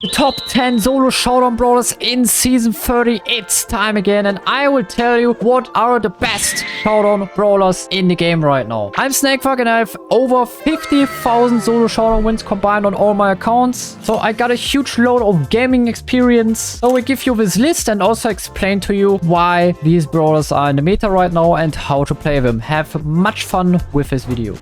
The top 10 solo showdown brawlers in season 30. It's time again, and I will tell you what are the best showdown brawlers in the game right now. I'm SnakeThug and I have over 50,000 solo showdown wins combined on all my accounts. So I got a huge load of gaming experience. So I give you this list and also explain to you why these brawlers are in the meta right now and how to play them. Have much fun with this video.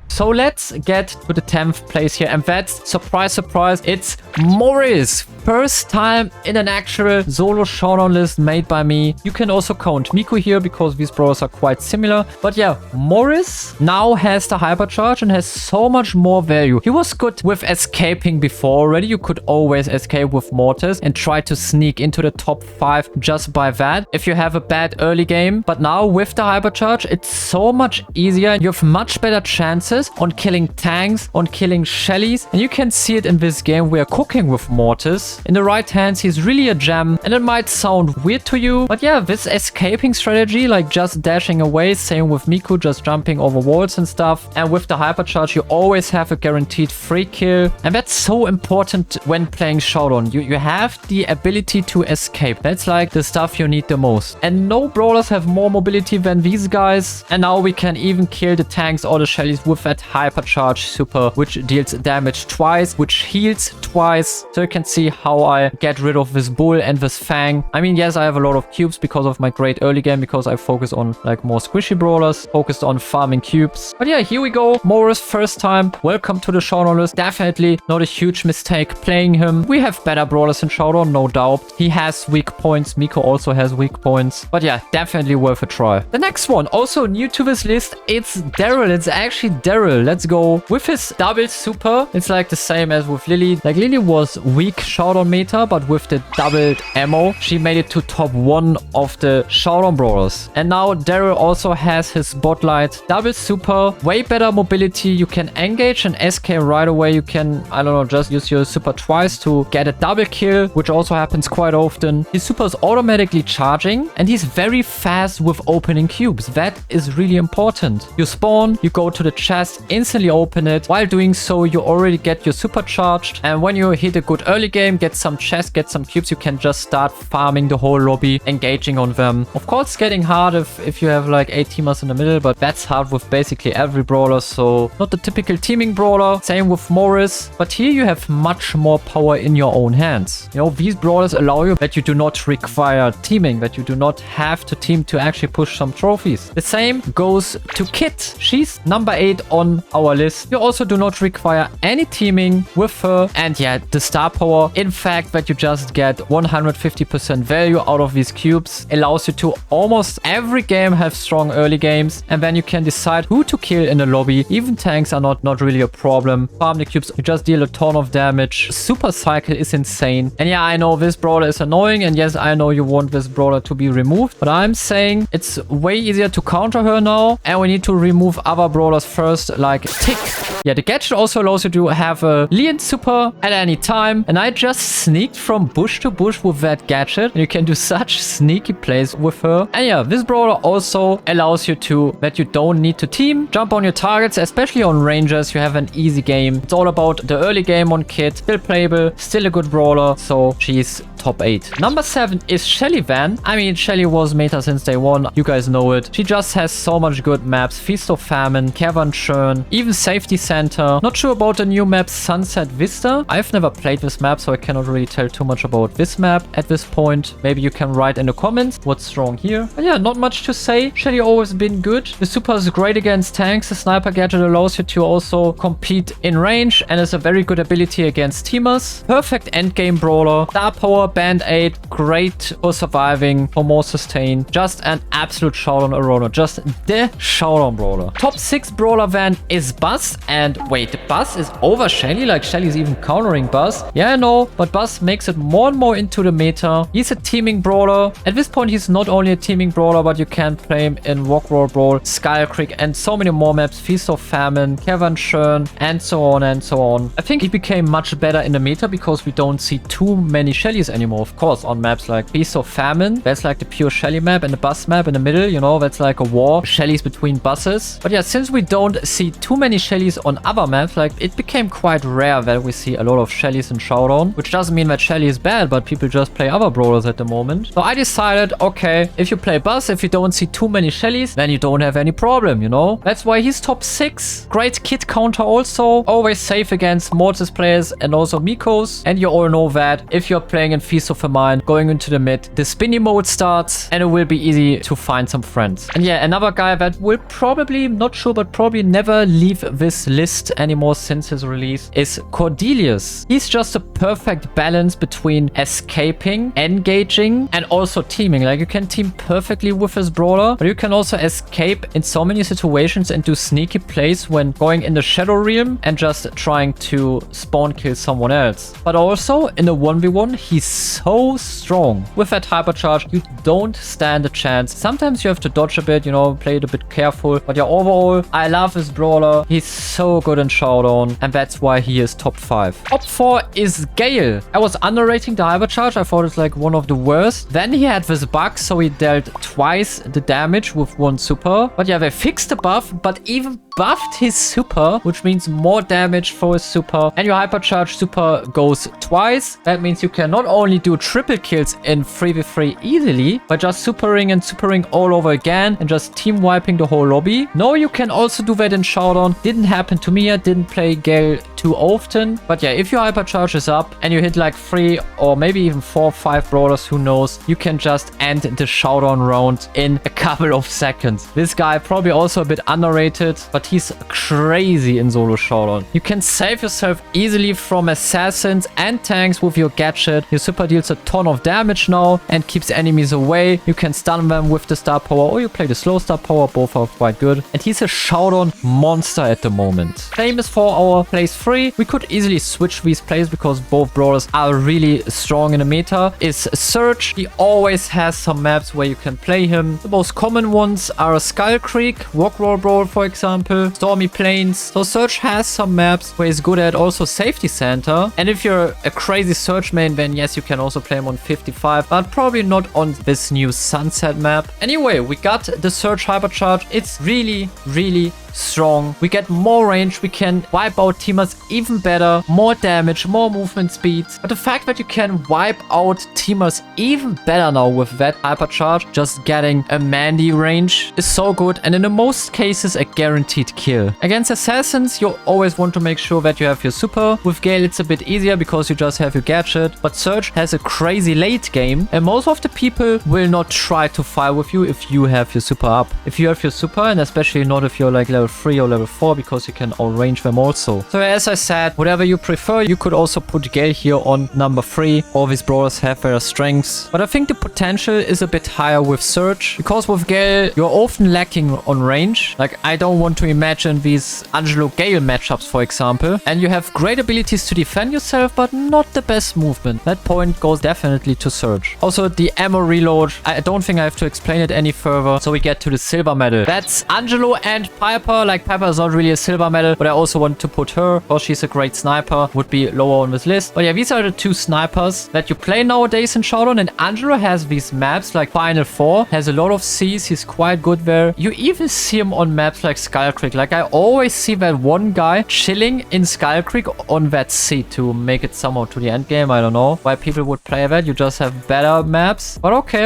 So let's get to the 10th place here, and that's, surprise, surprise, it's Morris. First time in an actual solo showdown list made by me. You can also count Miku here because these brawlers are quite similar. But yeah, Morris now has the hypercharge and has so much more value. He was good with escaping before already. You could always escape with mortars and try to sneak into the top 5 just by that if you have a bad early game. But now with the hypercharge, it's so much easier. You have much better chances on killing tanks, on killing Shellys. And you can see it in this game. We are cooking with mortars. In the right hands, he's really a gem, and it might sound weird to you, but yeah, this escaping strategy, like just dashing away, same with Miku, just jumping over walls and stuff, and with the hypercharge, you always have a guaranteed free kill, and that's so important when playing Showdown. You have the ability to escape. That's like the stuff you need the most, and no brawlers have more mobility than these guys, and now we can even kill the tanks or the Shellys with that hypercharge super, which deals damage twice, which heals twice, so you can see how I get rid of this bull and this fang. I mean, yes, I have a lot of cubes because of my great early game, because I focus on like more squishy brawlers, focused on farming cubes. But yeah, here we go. Morris, first time. Welcome to the Showdown list. Definitely not a huge mistake playing him. We have better brawlers in Showdown, no doubt. He has weak points. Miku also has weak points. But yeah, definitely worth a try. The next one, also new to this list, it's Daryl. It's actually Daryl. Let's go. With his double super, it's like the same as with Lily. Like Lily was weak Showdown meta, but with the doubled ammo, she made it to top 1 of the Showdown brawlers. And now Daryl also has his spotlight, double super, way better mobility. You can engage and SK right away. You can, I don't know, just use your super twice to get a double kill, which also happens quite often. His super is automatically charging, and he's very fast with opening cubes. That is really important. You spawn, you go to the chest, instantly open it. While doing so, you already get your super charged, and when you hit a good early game, get some chests, get some cubes, you can just start farming the whole lobby, engaging on them. Of course, it's getting hard if you have like 8 teamers in the middle, but that's hard with basically every brawler, so not the typical teaming brawler. Same with Morris, but here you have much more power in your own hands. You know, these brawlers allow you that you do not require teaming, that you do not have to team to actually push some trophies. The same goes to Kit. She's number 8 on our list. You also do not require any teaming with her, and yeah, the star power, in fact, that you just get 150% value out of these cubes, allows you to almost every game have strong early games, and then you can decide who to kill in the lobby. Even tanks are not really a problem. Farm the cubes, you just deal a ton of damage. Super cycle is insane. And yeah, I know this brawler is annoying, and yes, I know you want this brawler to be removed, but I'm saying it's way easier to counter her now, and we need to remove other brawlers first, like Tick. Yeah, the gadget also allows you to have a Leon super at any time, and I just sneaked from bush to bush with that gadget, and you can do such sneaky plays with her. And yeah, this brawler also allows you to, that you don't need to team, jump on your targets, especially on rangers. You have an easy game. It's all about the early game on Kit. Still playable, still a good brawler, so she's top 8. Number 7 is Shelly Van. I mean, Shelly was meta since day 1. You guys know it. She just has so much good maps. Feast of Famine, Cavern Churn, even Safety Center. Not sure about the new map Sunset Vista. I've never played this map, so I cannot really tell too much about this map at this point. Maybe you can write in the comments what's wrong here. But yeah, not much to say. Shelly always been good. The super is great against tanks. The sniper gadget allows you to also compete in range, and is a very good ability against teamers. Perfect endgame brawler. Star power, band-aid, great for surviving, for more sustain. Just an absolute showdown brawler. Just the showdown brawler. Top 6 brawler van is Buzz. And wait, the Buzz is over Shelly? Like Shelly's even countering Buzz? Yeah, I know. but Buzz makes it more and more into the meta. He's a teaming brawler. At this point, he's not only a teaming brawler, but you can play him in Rock Roll Brawl, Skull Creek, and so many more maps. Feast of Famine, Cavern Churn, and so on and so on. I think he became much better in the meta because we don't see too many Shellys anymore. Of course, on maps like Feast of Famine, that's like the pure Shelly map, and the Buzz map in the middle, you know, that's like a war. Shellys between buses. But yeah, since we don't see too many Shellys on other maps, like it became quite rare that we see a lot of Shellys in Showdown, which doesn't mean that Shelly is bad, but people just play other brawlers at the moment. So I decided, okay, if you play Buzz, if you don't see too many Shellys, then you don't have any problem, you know? That's why he's top 6. Great kit counter also. Always safe against Mortis players and also Mikos. And you all know that if you're playing in Feast of Famine, going into the mid, the spinny mode starts and it will be easy to find some friends. And yeah, another guy that will probably, not sure, but probably never leave this list anymore since his release is Cordelius. He's just a perfect balance between escaping, engaging, and also teaming. Like you can team perfectly with his brawler, but you can also escape in so many situations and do sneaky plays when going in the Shadow Realm and just trying to spawn kill someone else. But also in a 1v1, he's so strong. With that hypercharge, you don't stand a chance. Sometimes you have to dodge a bit, you know, play it a bit careful. But yeah, overall, I love his brawler. He's so good in Showdown, and that's why he is top 5. Top 4 is Gale. I was underrating the hypercharge. I thought it's like one of the worst. Then he had this bug, so he dealt twice the damage with one super. But yeah, they fixed the buff, but even buffed his super, which means more damage for his super. And your hypercharge super goes twice. That means you can not only do triple kills in 3v3 easily, by just supering and supering all over again and just team wiping the whole lobby. No, you can also do that in Showdown. Didn't happen to me. I didn't play Gale too often. But yeah, if your hypercharge is up and you hit like 3 or maybe even 4 or 5 brawlers, who knows, you can just end the Showdown round in a couple of seconds. This guy probably also a bit underrated, but he's crazy in solo Showdown. You can save yourself easily from assassins and tanks with your gadget. Your super deals a ton of damage now and keeps enemies away. You can stun them with the star power, or you play the slow star power. Both are quite good. And he's a Showdown monster at the moment. Same as for our plays 3. We could easily switch these plays because both brawlers are really strong in the meta. Is Surge. He always has some maps where you can play him. The most common ones are Skull Creek, Rock Roll Brawl, for example, Stormy Plains. So Surge has some maps where he's good at, also Safety Center. And if you're a crazy Surge main, then yes, you can also play him on 55, but probably not on this new Sunset map. Anyway, we got the Surge hypercharge. It's really, really strong. We get more range. We can wipe out teamers even better. More damage, more movement speed. But the fact that you can wipe out teamers even better now with that hypercharge, just getting a Mandy range, is so good. And in the most cases, a guaranteed kill. Against assassins, you always want to make sure that you have your super. With Gale, it's a bit easier because you just have your gadget. But Surge has a crazy late game. And most of the people will not try to fight with you if you have your super up. If you have your super, and especially not if you're like level 3 or level 4, because you can outrange them also. So as I said, whatever you prefer, you could also put Gale here on number 3. All these brawlers have their strengths, but I think the potential is a bit higher with Surge, because with Gale, you're often lacking on range. Like, I don't want to imagine these Angelo-Gale matchups, for example, and you have great abilities to defend yourself, but not the best movement. That point goes definitely to Surge. Also, the ammo reload, I don't think I have to explain it any further, so we get to the silver medal. That's Angelo and Piper. Like, Piper is not really a silver medal, but I also want to put her, because she's a great sniper, would be lower on this list. But yeah, these are the 2 snipers that you play nowadays in Showdown, and Angelo has these maps like Final 4, has a lot of Cs, he's quite good there. You even see him on maps like Skull Creek. Like, I always see that one guy chilling in Skull Creek on that C to make it somehow to the end game. I don't know why people would play that. You just have better maps, but okay.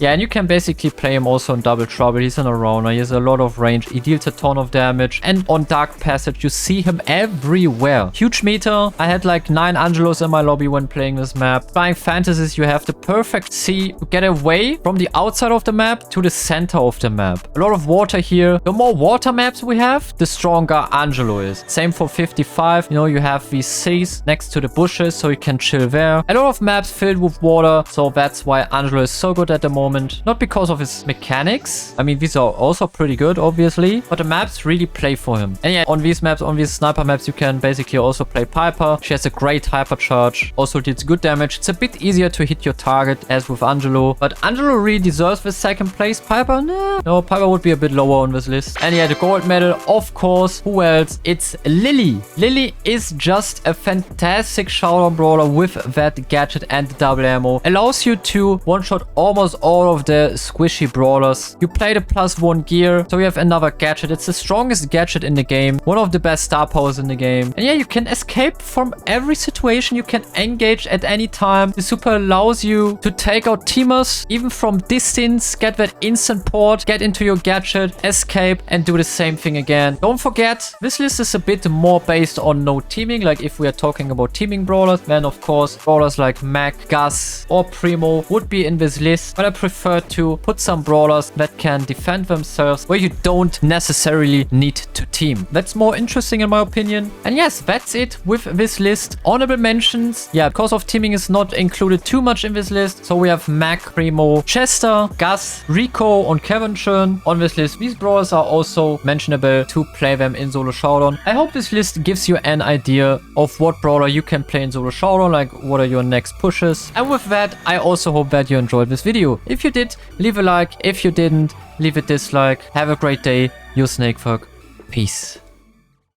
Yeah, and you can basically play him also in Double Trouble. He's an arounder, he has a lot of range, he deals a ton of damage, and on Dark Passage you see him everywhere. Huge meter. I had like 9 Angelos in my lobby when playing this map. Flying Fantasies, you have the perfect C to get away from the outside of the map to the center of the map. A lot of water here. The more water maps we have, the stronger Angelo is. Same for 55. You know, you have these Cs next to the bushes, so you can chill there. A lot of maps filled with water, so that's why Angelo is so good at the moment. Not because of his mechanics. I mean, these are also pretty good, obviously, but the maps maps really play for him. And yeah, on these maps, on these sniper maps, you can basically also play Piper. She has a great hyper charge, also deals good damage. It's a bit easier to hit your target as with Angelo, but Angelo really deserves the second place. Piper, nah. No, Piper would be a bit lower on this list. And yeah, the gold medal, of course. Who else? It's Lily. Lily is just a fantastic Showdown brawler with that gadget and the double ammo. Allows you to one-shot almost all of the squishy brawlers. You play the +1 gear, so you have another gadget. It's the strongest gadget in the game. One of the best star powers in the game. And yeah, you can escape from every situation. You can engage at any time. The super allows you to take out teamers, even from distance, get that instant port, get into your gadget, escape, and do the same thing again. Don't forget, this list is a bit more based on no teaming. Like if we are talking about teaming brawlers, then of course, brawlers like Mac, Gus, or Primo would be in this list. But I prefer to put some brawlers that can defend themselves, where you don't necessarily need to team. That's more interesting in my opinion. And yes, that's it with this list. Honorable mentions, yeah, because of teaming is not included too much in this list. So we have Mac, Primo, Chester, Gus, Rico, and Kevin Schön on this list. These brawlers are also mentionable to play them in Solo Showdown. I hope this list gives you an idea of what brawler you can play in Solo Showdown, like what are your next pushes. And with that, I also hope that you enjoyed this video. If you did, leave a like. If you didn't, leave a dislike. Have a great day. Your SnakeThug. Peace.